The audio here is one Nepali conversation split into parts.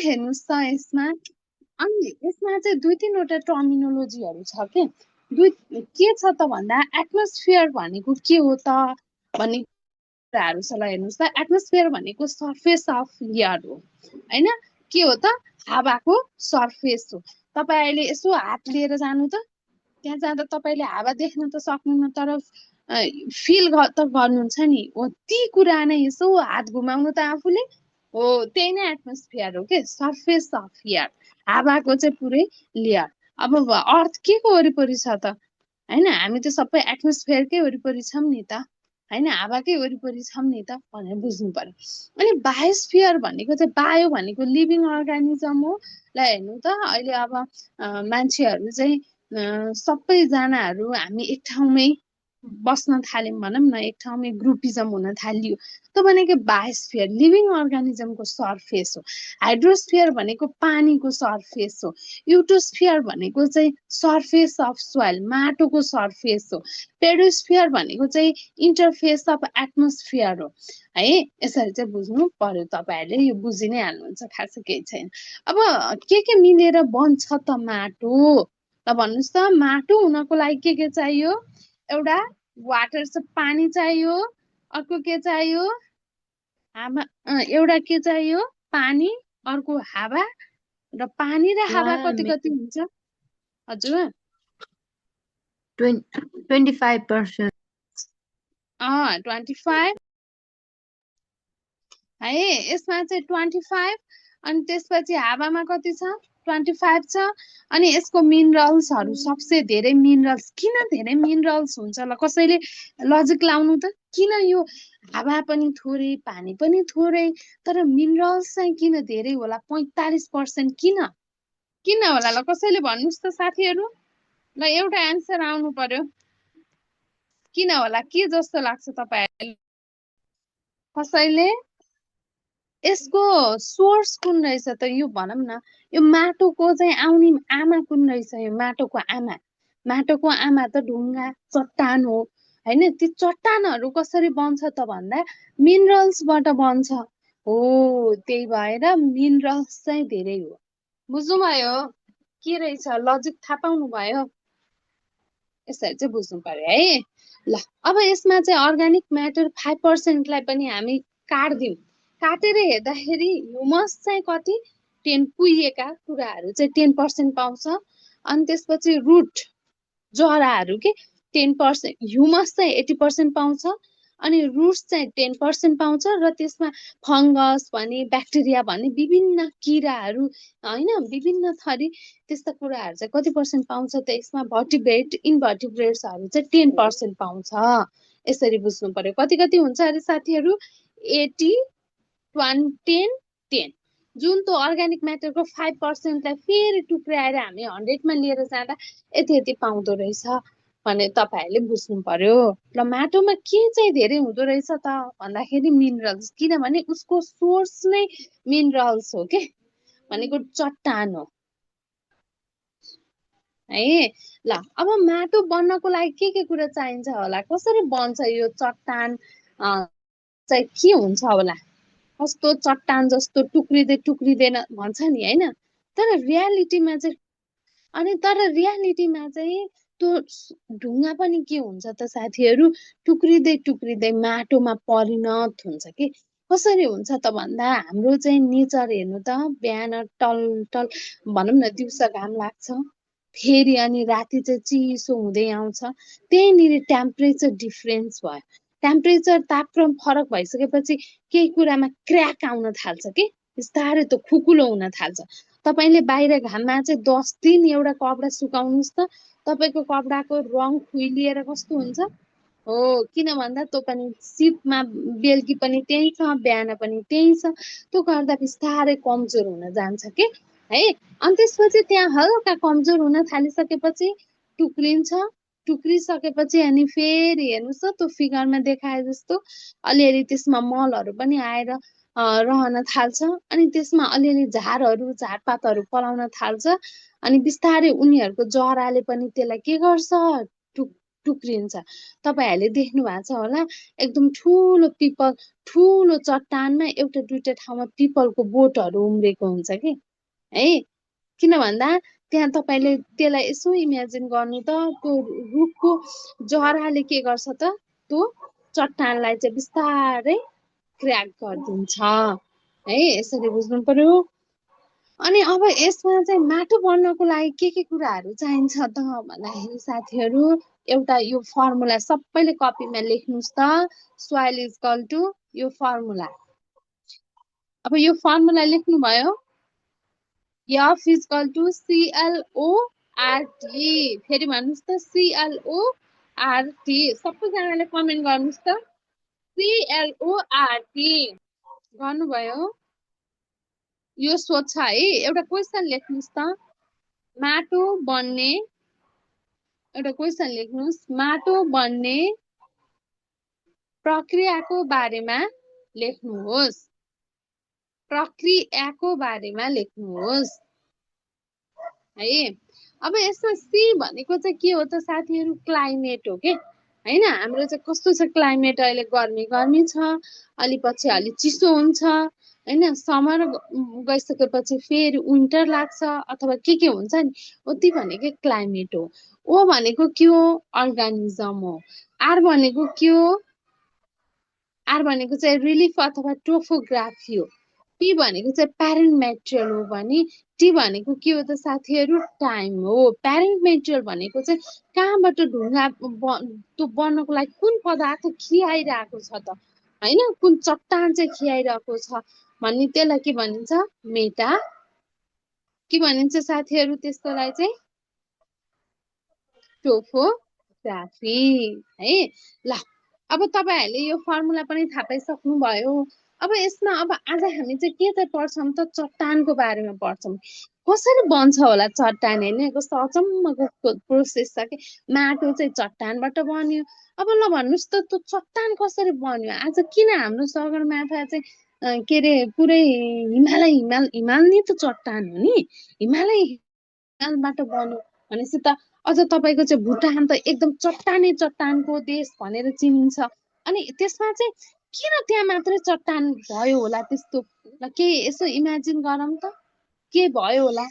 हेर्नुहोस् त यसमा अनि यसमा चाहिँ 2-3 वटा टर्मिनोलोजीहरू छ के छ त भन्दा एटमोस्फियर भनेको के हो त भन्ने कुराहरू छ ल हेर्नुहोस् त एटमोस्फियर भनेको सर्फेस अफ एयर हो हैन के हो त हावाको सर्फेस हो तपाईँ अहिले यसो हात लिएर जानु त त्यहाँ जाँदा तपाईँले हावा देख्न त सक्नुहुन्न तर फिल त गर्नुहुन्छ नि हो ती कुरा नै यसो हात घुमाउनु त आफूले हो त्यही नै एटमोस्फियर हो के सर्फेस अफ एयर हावाको चाहिँ पुरै लेयर अब अर्थ के को वरिपरि छ त हैन हामी त सबै एटमोस्फियरकै वरिपरि छौँ नि त हैन हावाकै वरिपरि छौँ नि त भनेर बुझ्नु पर्यो अनि बायोस्फियर भनेको चाहिँ बायो भनेको लिभिङ अर्गानिजम हो ल हेर्नु त अहिले अब मान्छेहरू चाहिँ सबैजनाहरू हामी एक ठाउँमै बस्न थाल्यौँ भनौँ न एक ठाउँमै ग्रुपिजम हुन थालियो त्यो भनेको बायोस्फियर लिभिङ अर्गानिजमको सर्फेस हो हाइड्रोस्फियर भनेको पानीको सर्फेस हो युटोस्फियर भनेको चाहिँ सर्फेस अफ सोइल माटोको सर्फेस हो पेडोस्फियर भनेको चाहिँ इन्टरफेस अफ एटमोस्फियर हो है यसरी चाहिँ बुझ्नु पर्यो तपाईँहरूले यो बुझि नै हाल्नुहुन्छ खासै केही छैन अब के मिलेर बन्छ त माटो ल भन्नुहोस् त माटो हुनको लागि के चाहियो एउटा वाटर चाहिँ पानी चाहियो अर्को के चाहियो हावा एउटा के चाहियो पानी अर्को हावा र पानी र हावा कति कति हुन्छ हजुर 25% 25 है यसमा चाहिँ 25 अनि त्यसपछि हावामा कति छ 25 छ अनि यसको मिनरल्सहरू सबसे धेरै मिनरल्स किन धेरै मिनरल्स हुन्छ ल कसैले लजिक लाउनु त किन यो हावा पनि थोरै पानी पनि थोरै तर मिनरल्स चाहिँ किन धेरै होला 45% किन होला ल कसैले भन्नुहोस् त साथीहरू ल एउटा एन्सर आउनु पर्यो किन होला के जस्तो लाग्छ तपाईहरुलाई कसैले यसको सोर्स कुन रहेछ त यो भनौँ न यो माटोको चाहिँ आउने आमा कुन रहेछ यो माटोको आमा त ढुङ्गा चट्टान हो हैन ती चट्टानहरू कसरी बन्छ त भन्दा मिनरल्सबाट बन्छ हो त्यही भएर मिनरल्स चाहिँ धेरै हो बुझ्नु भयो के रहेछ लजिक थाहा पाउनु भयो यसरी चाहिँ बुझ्नु पर्यो है ल अब यसमा चाहिँ अर्गानिक म्याटर 5% लाई पनि हामी काट्दियौं काटेर हेर्दाखेरि ह्युमस चाहिँ कति 10 कुहिएका कुराहरू चाहिँ 10% पाउँछ अनि त्यसपछि रुट जराहरू के 10% ह्युमस चाहिँ 80% पाउँछ अनि रुट्स चाहिँ 10% पाउँछ र त्यसमा फंगस भने ब्याक्टेरिया भने विभिन्न किराहरू हैन विभिन्न थरी त्यस्ता कुराहरू चाहिँ कति पर्सेन्ट पाउँछ त यसमा भर्टिब्रेट इन्भर्टिब्रेट्सहरू चाहिँ 10% पाउँछ यसरी बुझ्नु पर्यो कति कति हुन्छ अरे साथीहरू 80 20 10 जुन त्यो अर्ग्यानिक म्याटरको 5% लाई फेरि टुक्राएर हामी 100 मा लिएर जाँदा यति यति पाउँदो रहेछ भने तपाईहरुले बुझ्नु पर्यो ल माटोमा के चाहिँ धेरै हुँदो रहेछ त भन्दाखेरि मिनरल्स किनभने उसको सोर्स नै मिनरल्स हो के भनेको चट्टान हो है ल अब माटो बन्नको लागि के कुरा चाहिन्छ होला कसरी बन्छ यो चट्टान चाहिँ के हुन्छ होला कस्तो चट्टान जस्तो टुक्रिँदैन भन्छ नि हैन तर रियालिटीमा चाहिँ अनि तर रियालिटीमा चाहिँ त्यो ढुङ्गा पनि के हुन्छ त साथीहरू टुक्रिँदै माटोमा परिणत हुन्छ कि कसरी हुन्छ त भन्दा हाम्रो चाहिँ नेचर हेर्नु त बिहान टल टल भनौँ न दिउँसो घाम लाग्छ फेरि अनि राति चाहिँ चिसो हुँदै आउँछ त्यहीँनिर टेम्परेचर डिफरेन्स भयो टेम्परेचर तापक्रम फरक भइसकेपछि केही कुरामा क्र्याक आउन थाल्छ कि बिस्तारै त खुकुलो हुन थाल्छ तपाईले बाहिर घाममा चाहिँ 10 दिन एउटा कपडा सुकाउनुस् त तपाईको कपडाको रङ खुइलिएर कस्तो हुन्छ हो किन भन्दा त्यो पनि शीतमा बेलुकी पनि त्यही छ बिहान पनि त्यही छ त्यो गर्दा बिस्तारै कमजोर हुन जान्छ के है अनि त्यसपछि त्यहाँ हल्का कमजोर हुन थालिसकेपछि टुक्रिसकेपछि अनि फेरि हेर्नुस् त त्यो फिगरमा देखाए जस्तो अलिअलि त्यसमा मलहरू पनि आएर रहन थाल्छ अनि त्यसमा अलिअलि झारपातहरू पलाउन थाल्छ अनि बिस्तारै उनीहरूको जराले पनि त्यसलाई के गर्छ टुक्रिन्छ। तपाईहरूले देख्नु भएको छ होला, एकदम ठुलो पिपल, ठुलो चट्टानमा एउटा दुईटा ठाउँमा पिपलको बोटहरू उम्रेको हुन्छ कि है। किन भन्दा त्यहाँ तपाईँले त्यसलाई यसो इमेजिन गर्नु त, त्यो रुखको जराले के गर्छ त, त्यो चट्टानलाई चाहिँ बिस्तारै क्र्याक गरिदिन्छ है। यसरी बुझ्नु पर्यो। अनि अब यसमा चाहिँ माटो बन्नको लागि के कुराहरू चाहिन्छ त भन्दाखेरि साथीहरू, एउटा यो फर्मुला सबैले कपीमा लेख्नुहोस् त। सोइल इज इक्वल टु यो फर्मुला। अब यो फर्मुला लेख्नुभयो, F is equal to ClORT। फेरि भन्नुहोस् त, ClORT। सबैजनाले कमेन्ट गर्नुहोस् त, ClORT गर्नुभयो। यो सोध्छ है, एउटा क्वेसन लेख्नुहोस् त, माटो बन्ने, एउटा क्वेसन लेख्नुहोस्, माटो बन्ने प्रक्रियाको बारेमा लेख्नुहोस्, प्रक्रियाको बारेमा लेख्नुहोस् है। अब यसमा सी भनेको चाहिँ के हो त साथीहरू, क्लाइमेट हो के हैन। हाम्रो चाहिँ कस्तो छ क्लाइमेट, अहिले गर्मी गर्मी छ, अलि पछि अलि चिसो हुन्छ हैन, समर गइसकेपछि फेरि विन्टर लाग्छ अथवा के हुन्छ नि, उति भनेको क्लाइमेट हो। ओ भनेको के हो, अर्गानिजम हो। आर भनेको के हो, आर भनेको चाहिँ रिलिफ अथवा टोपोग्राफी हो। पी भनेको चाहिँ प्यारेन्ट मेटेरियल हो भने टी भनेको के हो त साथीहरू, टाइम हो। प्यारेन्ट मेटेरियल भनेको चाहिँ कहाँबाट ढुङ्गा त्यो बन्नको लागि कुन पदार्थ खियाइरहेको छ त हैन, कुन चट्टान चाहिँ खियाइरहेको छ भन्ने, त्यसलाई के भनिन्छ, मेटा, के भनिन्छ साथीहरू त्यसकोलाई चाहिँ, टोपोग्राफी है। ल अब तपाईहरूले यो फर्मुला पनि थाहा पाइसक्नु भयो। अब यसमा अब आज हामी चाहिँ के चाहिँ पढ्छौँ त, चट्टानको बारेमा पढ्छौँ। कसरी बन्छ होला चट्टान हैन, कस्तो अचम्मको प्रोसेस छ कि माटो चाहिँ चट्टानबाट बन्यो। अब ल भन्नुहोस् त, त्यो चट्टान कसरी बन्यो। आज किन हाम्रो सगरमाथा चाहिँ के अरे पुरै हिमाल नि त चट्टान हो नि, हिमालयबाट बन्यो भनेपछि त अझ तपाईँको चाहिँ भुटान त एकदम चट्टानको देश भनेर चिनिन्छ। अनि त्यसमा चाहिँ किन त्यहाँ मात्रै चट्टान भयो होला त्यस्तो, के यसो इमेजिन गरौँ त, के भयो होला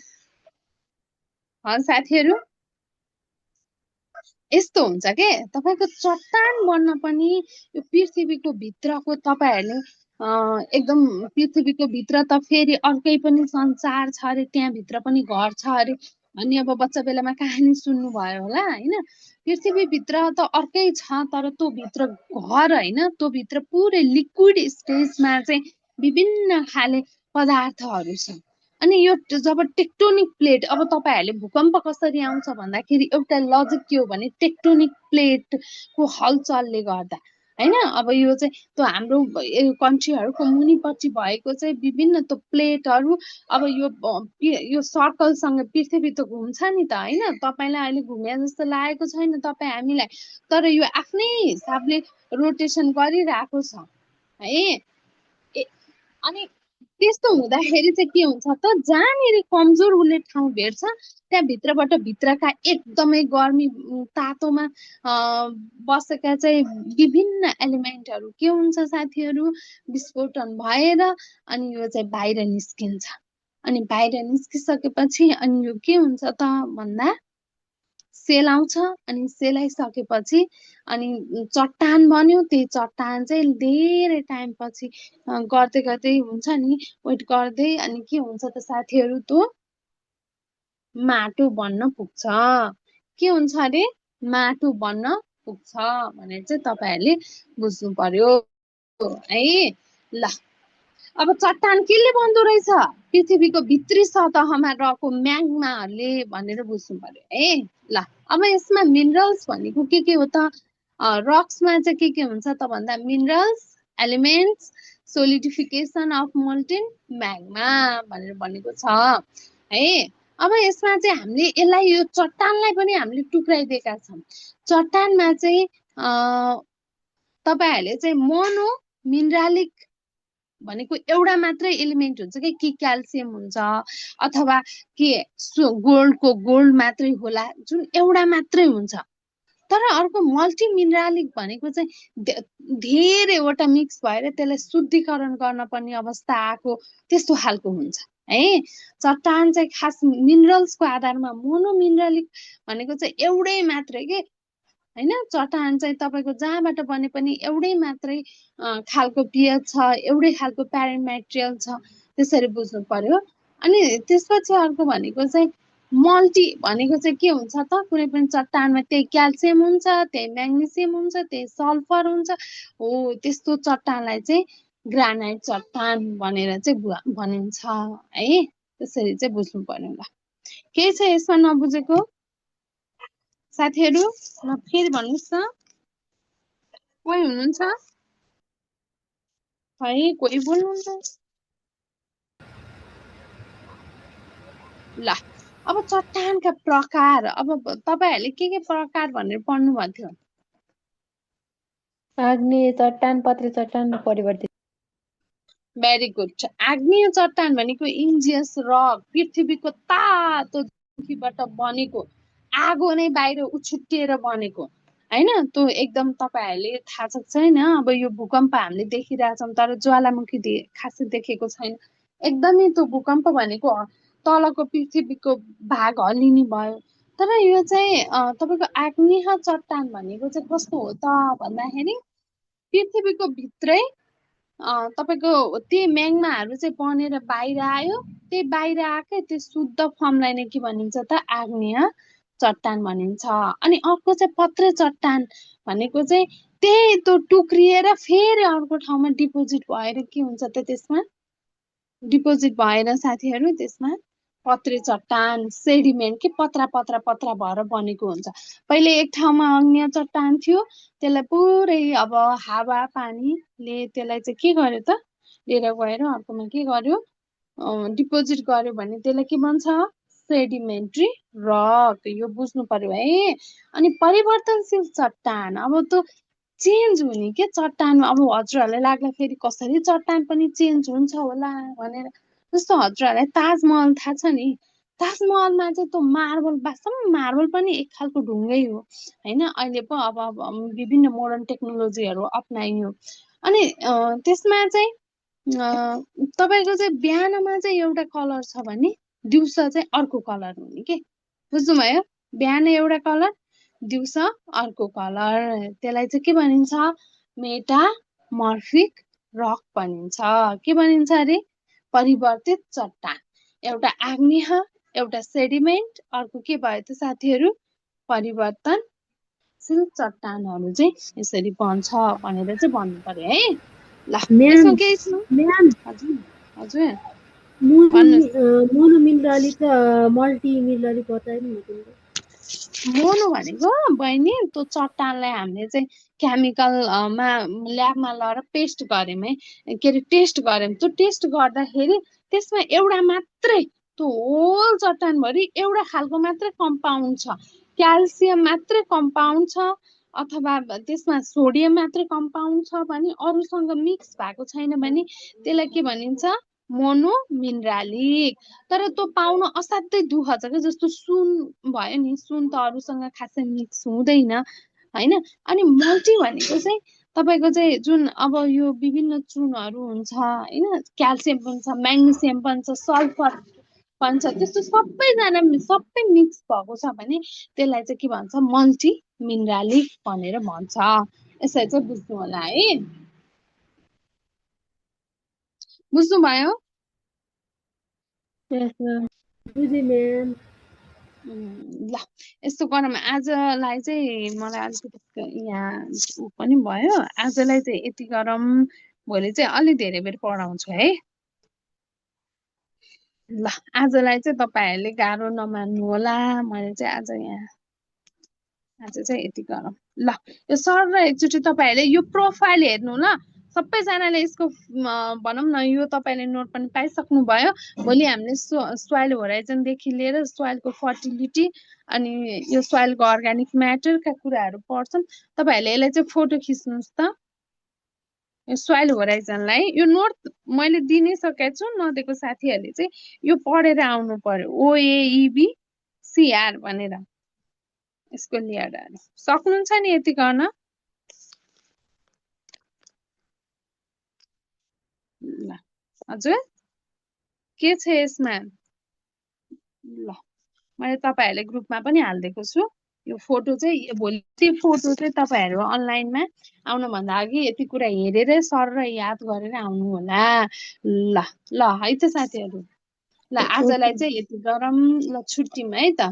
साथीहरू। यस्तो हुन्छ के, तपाईँको चट्टान बन्न पनि यो पृथ्वीको भित्रको, तपाईँहरूले एकदम पृथ्वीको भित्र त फेरि अर्कै पनि संसार छ अरे, त्यहाँभित्र पनि घर छ अरे अनि अब बच्चा बेलामा कहानी सुन्नुभयो होला हैन। पृथ्वीभित्र त अर्कै छ, तर त्यो भित्र घर हैन, त्यो भित्र पुरै लिक्विड स्टेजमा चाहिँ विभिन्न खाले पदार्थहरू छ। अनि यो जब टेक्टोनिक प्लेट, अब तपाईँहरूले भूकम्प कसरी आउँछ भन्दाखेरि एउटा लजिक के हो भने टेक्टोनिक प्लेटको हलचलले गर्दा हैन। अब यो चाहिँ त्यो हाम्रो कन्ट्रीहरूको मुनिपट्टि भएको चाहिँ विभिन्न त्यो प्लेटहरू, अब यो सर्कलसँग पृथ्वी त घुम्छ नि त हैन, तपाईँलाई अहिले घुमे जस्तो लागेको छैन तपाईँ हामीलाई, तर यो आफ्नै हिसाबले रोटेसन गरिरहेको छ है। अनि त्यस्तो हुँदाखेरि चाहिँ के हुन्छ त, जहाँनिर कमजोर उसले ठाउँ भेट्छ त्यहाँ भित्रबाट भित्रका एकदमै गर्मी तातोमा बसेका चाहिँ विभिन्न एलिमेन्टहरू के हुन्छ साथीहरू, विस्फोटन भएर अनि यो चाहिँ बाहिर निस्किन्छ। अनि बाहिर निस्किसकेपछि अनि यो के हुन्छ त भन्दा सेल आउँछ। अनि सेल आइसकेपछि अनि चट्टान बन्यो। त्यही चट्टान चाहिँ धेरै टाइम पछि गर्दै गर्दै हुन्छ नि, वेट गर्दै अनि के हुन्छ त साथीहरू, त्यो माटो बन्न पुग्छ। के हुन्छ अरे, माटो बन्न पुग्छ भनेर चाहिँ तपाईँहरूले बुझ्नु पर्यो है। ल अब चट्टान केले बन्दो रहेछ, पृथ्वीको भित्री सतहमा रहेको म्याग्माहरूले भनेर बुझ्नु पर्यो है। ल अब यसमा मिनरल्स भनेको के हो त, रक्समा चाहिँ के हुन्छ त भन्दा minerals, elements, solidification of molten magma भनेर भनेको छ है। अब यसमा चाहिँ हामीले यसलाई, यो चट्टानलाई पनि हामीले टुक्राइदिएका छौँ। चट्टानमा चाहिँ तपाईँहरूले चाहिँ मोनो मिनरलिक भनेको एउटा मात्रै एलिमेन्ट हुन्छ कि क्याल्सियम हुन्छ अथवा के गोल्डको गोल्ड मात्रै होला, जुन एउटा मात्रै हुन्छ। तर अर्को मल्टी मिनरालिक भनेको चाहिँ धेरैवटा मिक्स भएर त्यसलाई शुद्धिकरण गर्न पर्ने अवस्था आएको त्यस्तो खालको हुन्छ है। चट्टान चाहिँ खास मिनरल्सको आधारमा मोनो मिनरालिक भनेको चाहिँ एउटै मात्रै के होइन। चट्टान चाहिँ तपाईँको जहाँबाट बने पनि एउटै मात्रै खालको पिएच छ, एउटै खालको प्यारेन्ट मेटेरियल छ, त्यसरी बुझ्नु पर्यो। अनि त्यसपछि अर्को भनेको चाहिँ मल्टी भनेको चाहिँ के हुन्छ त, कुनै पनि चट्टानमा त्यही क्याल्सियम हुन्छ, त्यही म्याग्नेसियम हुन्छ, त्यही सल्फर हुन्छ, हो त्यस्तो चट्टानलाई चाहिँ ग्रानाइट चट्टान भनेर चाहिँ भनिन्छ है। त्यसरी चाहिँ बुझ्नु पर्यो। ल केही छ यसमा नबुझेको साथीहरू? ल फेरि भन्नुहोस् न, कोही हुनुहुन्छ है? कोही बोल्नुहुन्छ? ल अब चट्टानका प्रकार, अब तपाईहरुले के प्रकार भनेर पढ्नु भएको थियो? आग्नेय चट्टान, पत्रे चट्टान, परिवर्तित। Very good. आग्नेय चट्टान भनेको इन्जियस रक, पृथ्वीको तातो झुकीबाट बनेको, आगो नै बाहिर उछुट्टिएर बनेको हैन। त्यो एकदम तपाईहरुले थाहा छ छैन? अब यो भूकम्प हामीले देखिरहेछौँ तर ज्वालामुखी खासै देखेको छैन। एकदमै त्यो भूकम्प भनेको तलको पृथ्वीको भाग हल्लिने भयो। तर यो चाहिँ तपाईको आग्नेय चट्टान भनेको चाहिँ कस्तो हो त भन्दाखेरि पृथ्वीको भित्रै तपाईको त्यही म्याग्माहरू चाहिँ बनेर बाहिर आयो। त्यही बाहिर आएकै त्यो शुद्ध फर्मलाई नै के भनिन्छ त? आग्नेय चट्टान भनिन्छ। अनि अर्को चाहिँ पत्रे चट्टान भनेको चाहिँ त्यही त्यो टुक्रिएर फेरि अर्को ठाउँमा डिपोजिट भएर के हुन्छ त? त्यसमा डिपोजिट भएर साथीहरू त्यसमा पत्रे चट्टान सेडिमेन्ट के पत्रा पत्रा पत्रा भएर बनेको हुन्छ। पहिले एक ठाउँमा अग्निय चट्टान थियो, त्यसलाई पुरै अब हावा पानीले त्यसलाई चाहिँ के गर्यो त? लिएर गएर अर्कोमा के गर्यो? डिपोजिट गर्यो भने त्यसलाई के भन्छ? सेडिमेन्ट्री रक। यो बुझ्नु पर्यो है। अनि परिवर्तनशील चट्टान, अब त्यो चेन्ज हुने के चट्टान। अब हजुरहरूलाई लाग्दाखेरि कसरी चट्टान पनि चेन्ज हुन्छ होला भनेर। जस्तो हजुरहरूलाई ताजमहल थाहा छ नि? ताजमहलमा चाहिँ त्यो मार्बल, वास्तवमा मार्बल पनि एक खालको ढुङ्गै हो होइन। अहिले पो अब विभिन्न मोडर्न टेक्नोलोजीहरू अप्नाइयो। अनि त्यसमा चाहिँ तपाईँको चाहिँ बिहानमा चाहिँ एउटा कलर छ भने दिउँसो चाहिँ अर्को कलर हुने के। बुझ्नुभयो? बिहान एउटा कलर, दिउँसो अर्को कलर। त्यसलाई चाहिँ के भनिन्छ? मेटामर्फिक रक भनिन्छ। के भनिन्छ अरे? परिवर्तित चट्टान। एउटा आग्नेय, एउटा सेडिमेन्ट, अर्को के भयो त साथीहरू? परिवर्तनशील चट्टानहरू चाहिँ यसरी बन्छ भनेर चाहिँ भन्नु पर्यो है। ल यसमा केही छ? हजुर हजुर मोनो मिनरलिक मल्टी मिनरलिक बताइदिनु। मोनो भनेको बहिनी त्यो चट्टानलाई हामीले चाहिँ केमिकलमा ल्याबमा लगेर पेस्ट गर्यौँ है, के अरे टेस्ट गर्यौँ। त्यो टेस्ट गर्दाखेरि त्यसमा एउटा मात्रै, त्यो होल चट्टानभरि एउटा खालको मात्रै कम्पाउन्ड छ, क्याल्सियम मात्रै कम्पाउन्ड छ अथवा त्यसमा सोडियम मात्रै कम्पाउन्ड छ भने, अरूसँग मिक्स भएको छैन भने त्यसलाई के भनिन्छ? मोनो मिनरालिक। तर त्यो पाउन असाध्यै दुःख छ क्या। जस्तो सुन भयो नि, सुन त अरूसँग खासै मिक्स हुँदैन होइन। अनि मल्टी भनेको चाहिँ तपाईँको चाहिँ जुन अब यो विभिन्न चुनहरू हुन्छ होइन, क्याल्सियम पनि छ, म्याग्नेसियम पनि छ, सल्फर पनि छ, त्यस्तो सबैजना सबै मिक्स भएको छ भने त्यसलाई चाहिँ के भन्छ? मल्टी मिनरालिक भनेर भन्छ। यसरी चाहिँ बुझ्नु होला है। बुझ्नुभयो? बुझेँ म्याम। ल यस्तो गरौँ, आजलाई चाहिँ मलाई अलिकति यहाँ पनि भयो। आजलाई चाहिँ यति गरौँ, भोलि चाहिँ अलि धेरै बेर पढाउँछु है। ल आजलाई चाहिँ तपाईँहरूले गाह्रो नमान्नु होला। मैले चाहिँ आज चाहिँ यति गरौँ। ल यो सर एकचोटि तपाईँहरूले यो प्रोफाइल हेर्नु ल। सबैजनाले यसको भनौँ न, यो तपाईँले नोट पनि पाइसक्नु भयो। भोलि हामीले सोइल होराइजनदेखि लिएर सोइलको फर्टिलिटी अनि यो सोइलको अर्ग्यानिक म्याटरका कुराहरू पढ्छौँ। तपाईँहरूले यसलाई चाहिँ फोटो खिच्नुहोस् त, यो सोइल होराइजनलाई। यो नोट मैले दिनै सकेको छु, नदिएको साथीहरूले चाहिँ यो पढेर आउनु पर्यो। OAEB CR भनेर यसको लेयरहरू सक्नुहुन्छ नि यति गर्न ल हजुर के छ यसमा ल मैले तपाईहरुले ग्रुपमा पनि हाल्दिएको छु यो फोटो चाहिँ भोलि फोटो चाहिँ तपाईहरु अनलाइनमा आउनुभन्दा अघि यति कुरा हेरेरै सर र याद गरेर आउनु होला ल ल है त साथीहरु ल आजलाई चाहिँ यति गरौँ ल छुट्टिम है त